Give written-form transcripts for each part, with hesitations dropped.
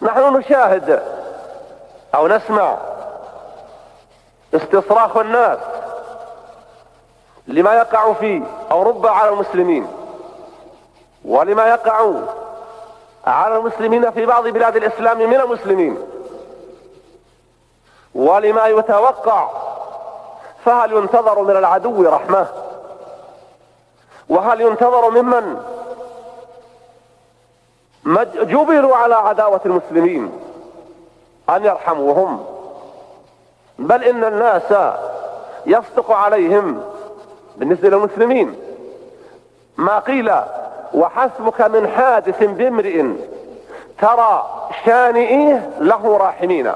نحن نشاهد أو نسمع استصراخ الناس لما يقع في أوروبا على المسلمين، ولما يقع على المسلمين في بعض بلاد الإسلام من المسلمين، ولما يتوقع. فهل ينتظر من العدو رحمة؟ وهل ينتظر ممن جبلوا على عداوة المسلمين أن يرحموهم؟ بل إن الناس يصدق عليهم بالنسبة للمسلمين ما قيل: وحسبك من حادث بامرئ ترى شانئيه له راحمين.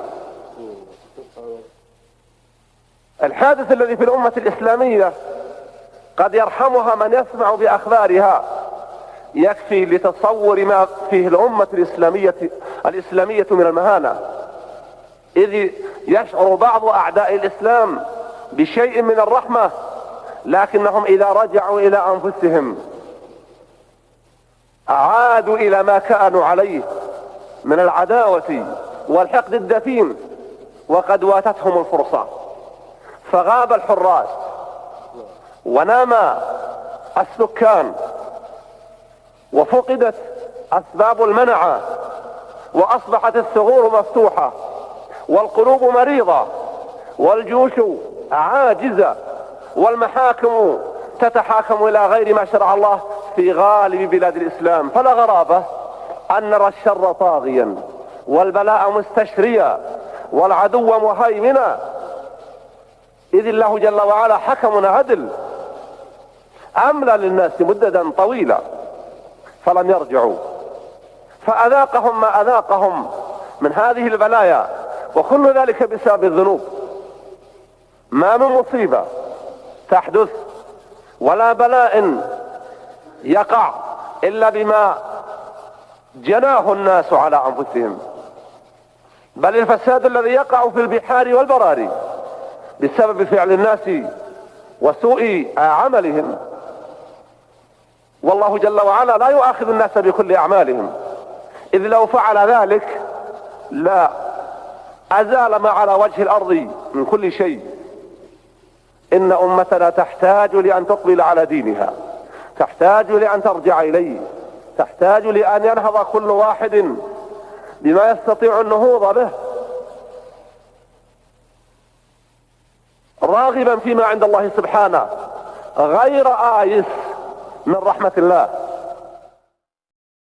الحادث الذي في الأمة الإسلامية قد يرحمها من يسمع بأخبارها، يكفي لتصور ما فيه الأمة الإسلامية من المهانة، إذ يشعر بعض أعداء الإسلام بشيء من الرحمة، لكنهم إذا رجعوا إلى أنفسهم عادوا إلى ما كانوا عليه من العداوة والحقد الدفين، وقد واتتهم الفرصة فغاب الحراس ونام السكان وفقدت أسباب المنع، وأصبحت الثغور مفتوحة والقلوب مريضة والجيوش عاجزة والمحاكم تتحاكم إلى غير ما شرع الله في غالب بلاد الإسلام. فلا غرابة أن نرى الشر طاغيا والبلاء مستشريا والعدو مهيمنا، إذ الله جل وعلا حكم عدل أملى للناس مددا طويلة فلم يرجعوا، فأذاقهم ما أذاقهم من هذه البلايا، وكل ذلك بسبب الذنوب. ما من مصيبة تحدث ولا بلاء يقع إلا بما جناه الناس على أنفسهم، بل الفساد الذي يقع في البحار والبراري بسبب فعل الناس وسوء عملهم. والله جل وعلا لا يؤاخذ الناس بكل أعمالهم، إذ لو فعل ذلك لا أزال ما على وجه الأرض من كل شيء. إن أمتنا تحتاج لأن تقبل على دينها، تحتاج لأن ترجع إليه، تحتاج لأن ينهض كل واحد بما يستطيع النهوض به، راغبا فيما عند الله سبحانه، غير آيس من رحمة الله.